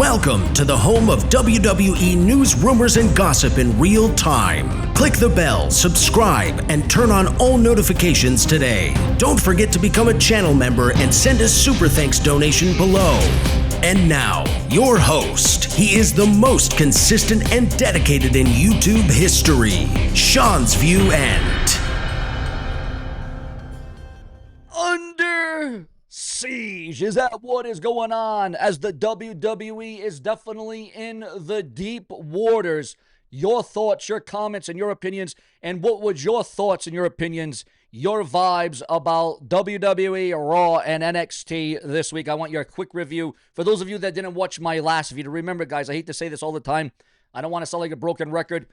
Welcome to the home of WWE news, rumors, and gossip in real time. Click the bell, subscribe, and turn on all notifications today. Don't forget to become a channel member and send a super thanks donation below. And now, your host. He is the most consistent and dedicated in YouTube history, Seanzviewent. Under siege. Is that what is going on? As the WWE is definitely in the deep waters. Your thoughts, your comments, and your opinions. And what would your thoughts and your opinions, your vibes about WWE RAW and NXT this week? I want your quick review. For those of you that didn't watch my last video, remember, guys, I hate to say this all the time. I don't want to sound like a broken record.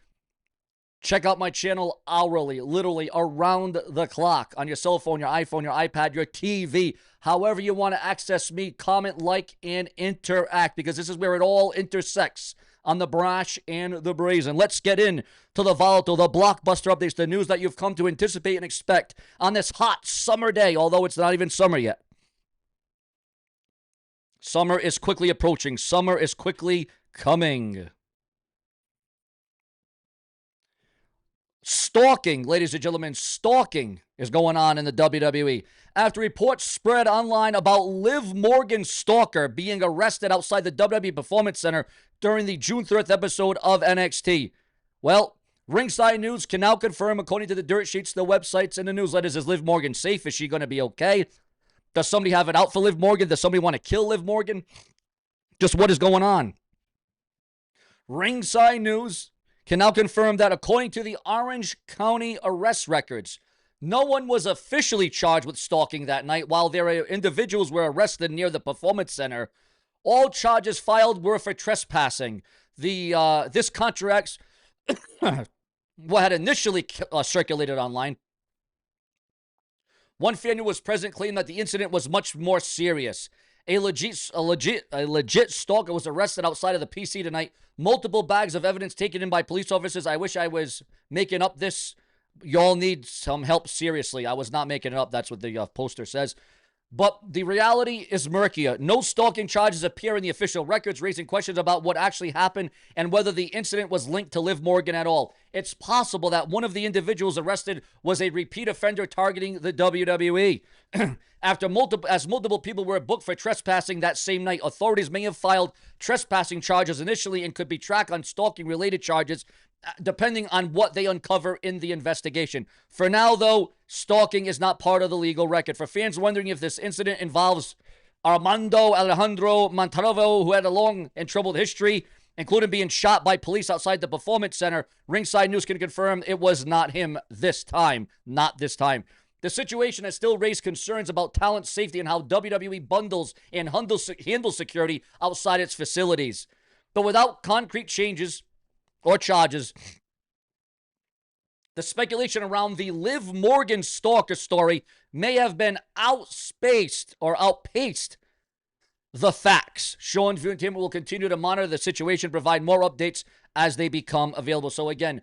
Check out my channel hourly, literally around the clock on your cell phone, your iPhone, your iPad, your TV. However you want to access me, comment, like, and interact, because this is where it all intersects on the brash and the brazen. Let's get in to the volatile, the blockbuster updates, the news that you've come to anticipate and expect on this hot summer day, although it's not even summer yet. Summer is quickly approaching. Summer is quickly coming. Stalking, ladies and gentlemen, stalking is going on in the WWE. After reports spread online about Liv Morgan's stalker being arrested outside the WWE Performance Center during the June 3rd episode of NXT. Well, Ringside News can now confirm, according to the dirt sheets, the websites, and the newsletters, is Liv Morgan safe? Is she going to be okay? Does somebody have it out for Liv Morgan? Does somebody want to kill Liv Morgan? Just what is going on? Ringside News can now confirm that according to the Orange County arrest records, no one was officially charged with stalking that night while their individuals were arrested near the Performance Center. All charges filed were for trespassing. This contracts what had initially circulated online. One fan who was present claimed that the incident was much more serious. A legit stalker was arrested outside of the PC tonight. Multiple bags of evidence taken in by police officers. I wish I was making up this. Y'all need some help, seriously. I was not making it up. That's what the poster says. But the reality is murkier. No stalking charges appear in the official records, raising questions about what actually happened and whether the incident was linked to Liv Morgan at all. It's possible that one of the individuals arrested was a repeat offender targeting the WWE. As multiple people were booked for trespassing that same night, authorities may have filed trespassing charges initially and could be tracked on stalking-related charges, depending on what they uncover in the investigation. For now, though, stalking is not part of the legal record. For fans wondering if this incident involves Armando Alejandro Montalvo, who had a long and troubled history, including being shot by police outside the Performance Center, Ringside News can confirm it was not him this time. Not this time. The situation has still raised concerns about talent safety and how WWE bundles and handles security outside its facilities. But without concrete changes or charges, the speculation around the Liv Morgan stalker story may have been outpaced the facts. Seanzviewent team will continue to monitor the situation, provide more updates as they become available. So again,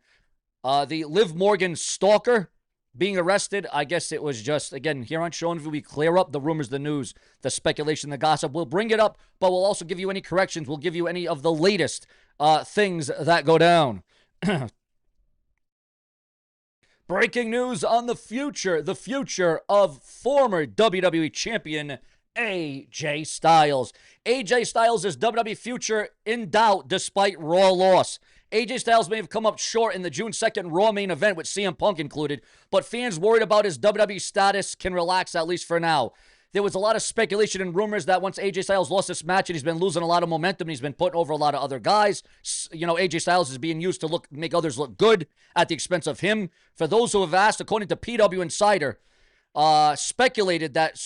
the Liv Morgan stalker being arrested, I guess it was just, again, here on Seanzview, we clear up the rumors, the news, the speculation, the gossip. We'll bring it up, but we'll also give you any corrections. We'll give you any of the latest things that go down. Breaking news on the future of former WWE champion AJ Styles. AJ Styles' WWE future in doubt despite Raw loss. AJ Styles may have come up short in the June 2nd Raw main event with CM Punk included, but fans worried about his WWE status can relax, at least for now. There was a lot of speculation and rumors that once AJ Styles lost this match and he's been losing a lot of momentum and he's been putting over a lot of other guys, you know, AJ Styles is being used to make others look good at the expense of him. For those who have asked, according to PW Insider, speculated that,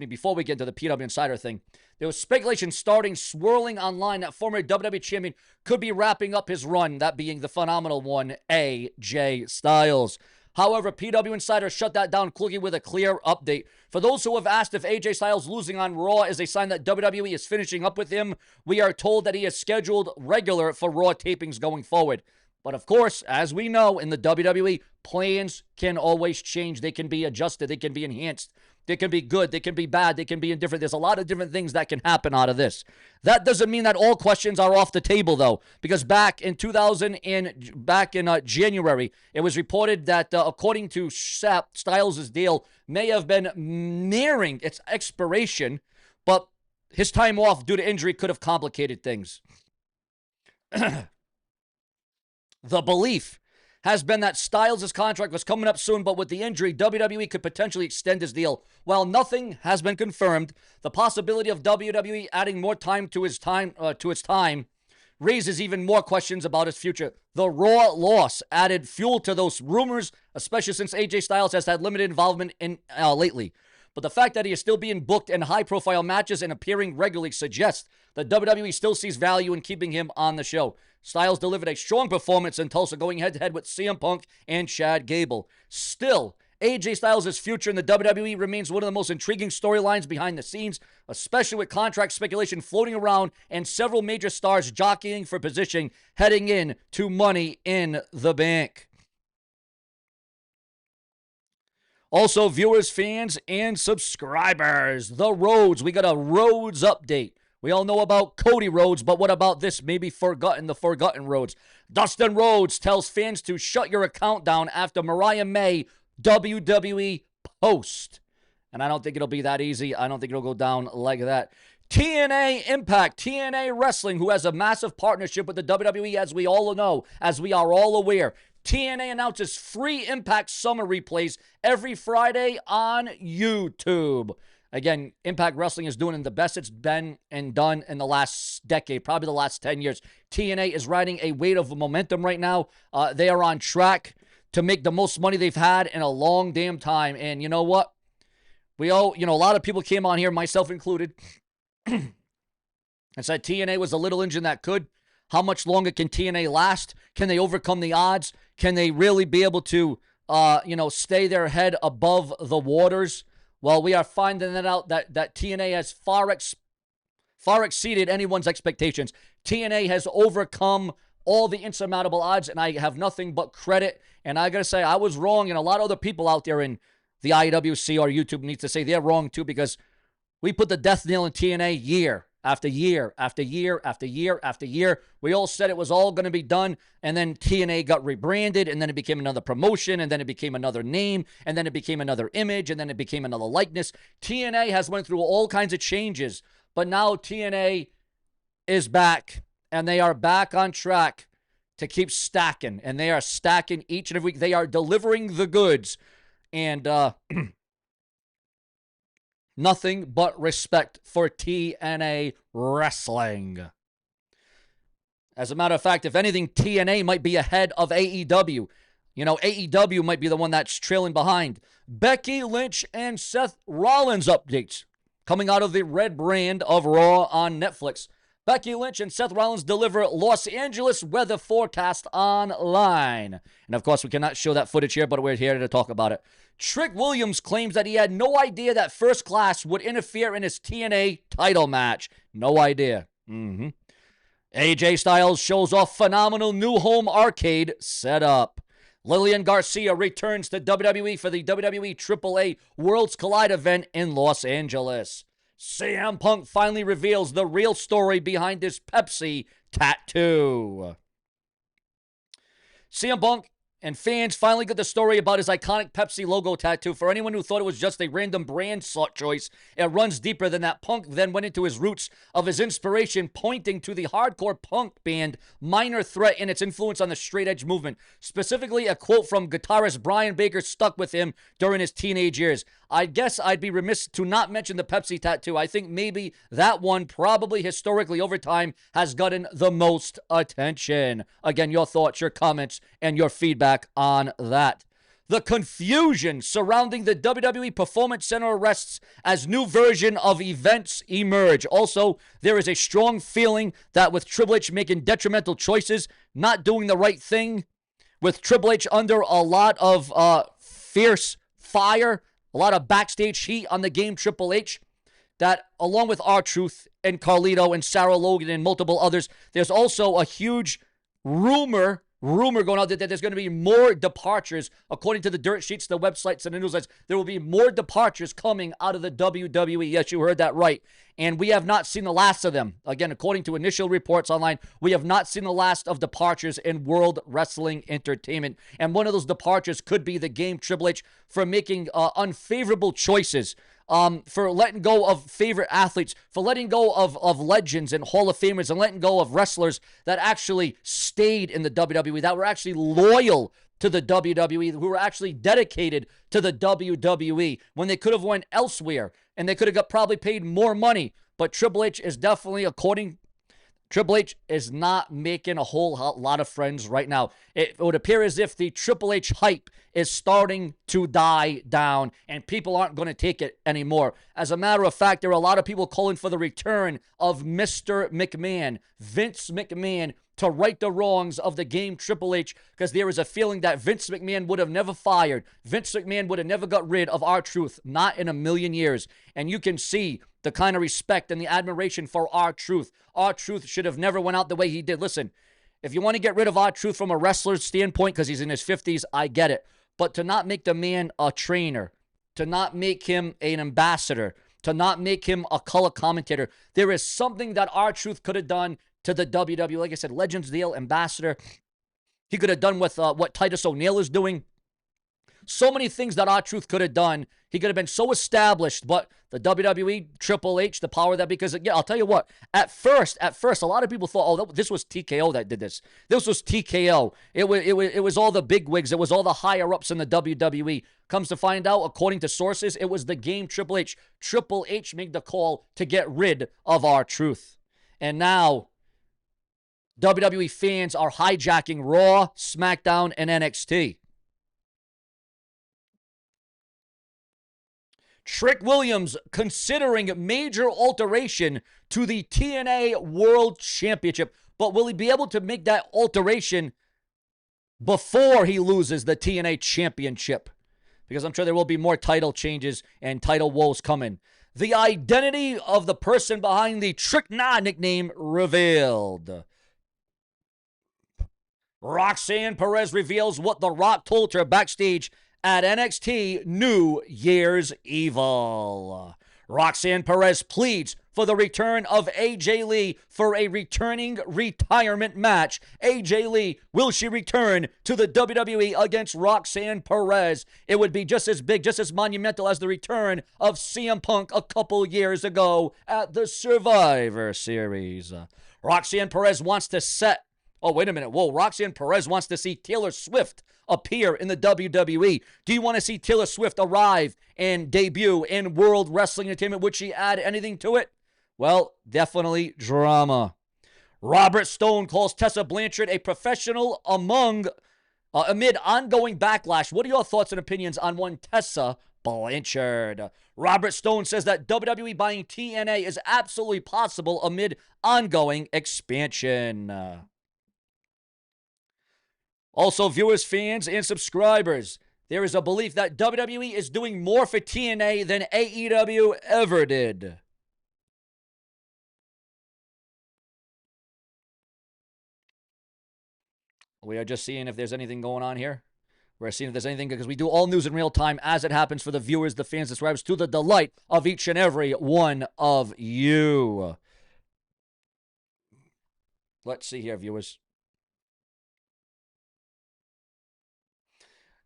before we get to the PW Insider thing, there was speculation swirling online that former WWE champion could be wrapping up his run, that being the phenomenal one, AJ Styles. However, PW Insider shut that down quickly with a clear update. For those who have asked if AJ Styles losing on Raw is a sign that WWE is finishing up with him, we are told that he is scheduled regular for Raw tapings going forward. But of course, as we know in the WWE, plans can always change. They can be adjusted. They can be enhanced. They can be good. They can be bad. They can be indifferent. There's a lot of different things that can happen out of this. That doesn't mean that all questions are off the table, though, because back in January, it was reported that according to Styles' deal may have been nearing its expiration, but his time off due to injury could have complicated things. The belief has been that Styles' contract was coming up soon, but with the injury, WWE could potentially extend his deal. While nothing has been confirmed, the possibility of WWE adding more time to its time raises even more questions about his future. The Raw loss added fuel to those rumors, especially since AJ Styles has had limited involvement in lately. But the fact that he is still being booked in high-profile matches and appearing regularly suggests that WWE still sees value in keeping him on the show. Styles delivered a strong performance in Tulsa, going head-to-head with CM Punk and Chad Gable. Still, AJ Styles' future in the WWE remains one of the most intriguing storylines behind the scenes, especially with contract speculation floating around and several major stars jockeying for position heading in to Money in the Bank. Also, viewers, fans, and subscribers, the Rhodes. We got a Rhodes update. We all know about Cody Rhodes, but what about this maybe forgotten Rhodes? Dustin Rhodes tells fans to shut your account down after Mariah May WWE post. And I don't think it'll be that easy. I don't think it'll go down like that. TNA Impact, TNA Wrestling, who has a massive partnership with the WWE, as we all know, as we are all aware. TNA announces free Impact Summer replays every Friday on YouTube. Again, Impact Wrestling is doing the best it's been and done in the last decade, probably the last 10 years. TNA is riding a wave of momentum right now. They are on track to make the most money they've had in a long damn time. And you know what? A lot of people came on here, myself included, and said TNA was a little engine that could. How much longer can TNA last? Can they overcome the odds? Can they really be able to, stay their head above the waters? Well, we are finding that out that TNA has far exceeded anyone's expectations. TNA has overcome all the insurmountable odds, and I have nothing but credit. And I got to say, I was wrong, and a lot of other people out there in the IWC or YouTube need to say they're wrong too, because we put the death nail in TNA year after year after year after year after year. We all said it was all going to be done, and then TNA got rebranded, and then it became another promotion, and then it became another name, and then it became another image, and then it became another likeness. TNA has went through all kinds of changes, but now TNA is back, and they are back on track to keep stacking, and they are stacking each and every week. They are delivering the goods, and nothing but respect for TNA Wrestling. As a matter of fact, if anything, TNA might be ahead of AEW. AEW might be the one that's trailing behind. Becky Lynch and Seth Rollins updates coming out of the red brand of Raw on Netflix. Becky Lynch and Seth Rollins deliver Los Angeles weather forecast online. And of course, we cannot show that footage here, but we're here to talk about it. Trick Williams claims that he had no idea that First Class would interfere in his TNA title match. No idea. AJ Styles shows off phenomenal new home arcade setup. Lillian Garcia returns to WWE for the WWE AAA Worlds Collide event in Los Angeles. CM Punk finally reveals the real story behind his Pepsi tattoo. CM Punk and fans finally get the story about his iconic Pepsi logo tattoo. For anyone who thought it was just a random brand choice, it runs deeper than that. Punk then went into his roots of his inspiration, pointing to the hardcore punk band Minor Threat and its influence on the straight edge movement. Specifically, a quote from guitarist Brian Baker stuck with him during his teenage years. I guess I'd be remiss to not mention the Pepsi tattoo. I think maybe that one, probably historically over time, has gotten the most attention. Again, your thoughts, your comments, and your feedback on that. The confusion surrounding the WWE Performance Center arrests as new version of events emerge. Also, there is a strong feeling that with Triple H making detrimental choices, not doing the right thing, with Triple H under a lot of fierce fire, a lot of backstage heat on the game Triple H, that along with R-Truth and Carlito and Sarah Logan and multiple others, there's also a huge rumor rumor going out that there's going to be more departures. According to the dirt sheets, the websites, and the newsletters, there will be more departures coming out of the WWE. Yes, you heard that right. And we have not seen the last of them. Again, according to initial reports online, we have not seen the last of departures in World Wrestling Entertainment. And one of those departures could be the game Triple H for making unfavorable choices, for letting go of favorite athletes, for letting go of legends and Hall of Famers, and letting go of wrestlers that actually stayed in the WWE, that were actually loyal to the WWE, who were actually dedicated to the WWE when they could have went elsewhere and they could have got probably paid more money. But Triple H is definitely, Triple H is not making a whole lot of friends right now. It would appear as if the Triple H hype is starting to die down and people aren't going to take it anymore. As a matter of fact, there are a lot of people calling for the return of Mr. McMahon, Vince McMahon, to right the wrongs of the game Triple H, because there is a feeling that Vince McMahon would have never fired. Vince McMahon would have never got rid of R-Truth, not in a million years. And you can see the kind of respect and the admiration for R-Truth. R-Truth should have never went out the way he did. Listen, if you want to get rid of R-Truth from a wrestler's standpoint because he's in his 50s, I get it. But to not make the man a trainer, to not make him an ambassador, to not make him a color commentator, there is something that R-Truth could have done to the WWE. Like I said, Legends deal, ambassador. He could have done with what Titus O'Neil is doing. So many things that R-Truth could have done. He could have been so established, but the WWE, Triple H, the power of that, because, yeah, I'll tell you what, at first, a lot of people thought, oh, this was TKO that did this. This was TKO. It was all the bigwigs. It was all the higher-ups in the WWE. Comes to find out, according to sources, it was the game Triple H. Triple H made the call to get rid of R-Truth. And now WWE fans are hijacking Raw, SmackDown, and NXT. Trick Williams considering major alteration to the TNA World Championship. But will he be able to make that alteration before he loses the TNA Championship? Because I'm sure there will be more title changes and title woes coming. The identity of the person behind the Trick Nah nickname revealed. Roxanne Perez reveals what The Rock told her backstage at NXT New Year's Evil. Roxanne Perez pleads for the return of AJ Lee for a returning retirement match. AJ Lee, will she return to the WWE against Roxanne Perez? It would be just as big, just as monumental as the return of CM Punk a couple years ago at the Survivor Series. Roxanne Perez wants to set Oh, wait a minute. Whoa, Roxanne Perez wants to see Taylor Swift appear in the WWE. Do you want to see Taylor Swift arrive and debut in World Wrestling Entertainment? Would she add anything to it? Well, definitely drama. Robert Stone calls Tessa Blanchard a professional amid ongoing backlash. What are your thoughts and opinions on one Tessa Blanchard? Robert Stone says that WWE buying TNA is absolutely possible amid ongoing expansion. Also, viewers, fans, and subscribers, there is a belief that WWE is doing more for TNA than AEW ever did. We are just seeing if there's anything going on here. We're seeing if there's anything, because we do all news in real time as it happens for the viewers, the fans, the subscribers, to the delight of each and every one of you. Let's see here, viewers.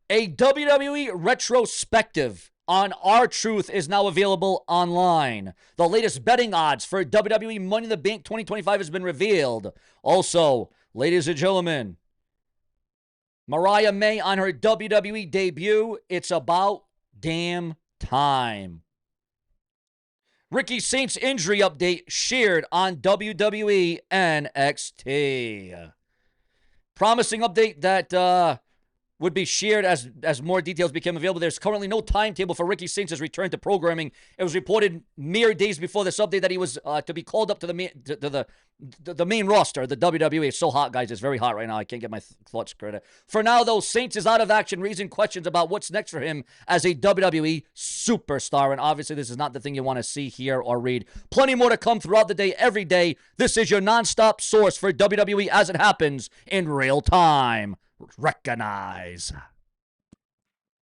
A WWE retrospective on R-Truth is now available online. The latest betting odds for WWE Money in the Bank 2025 has been revealed. Also, ladies and gentlemen, Mariah May on her WWE debut. It's about damn time. Ricky Saints injury update shared on WWE NXT. Promising update that would be shared as more details became available. There's currently no timetable for Ricky Saints' return to programming. It was reported mere days before this update that he was to be called up to the main roster. The WWE is so hot, guys. It's very hot right now. I can't get my thoughts credit. For now, though, Saints is out of action, raising questions about what's next for him as a WWE superstar. And obviously, this is not the thing you want to see, hear, or read. Plenty more to come throughout the day, every day. This is your nonstop source for WWE as it happens in real time. Recognize.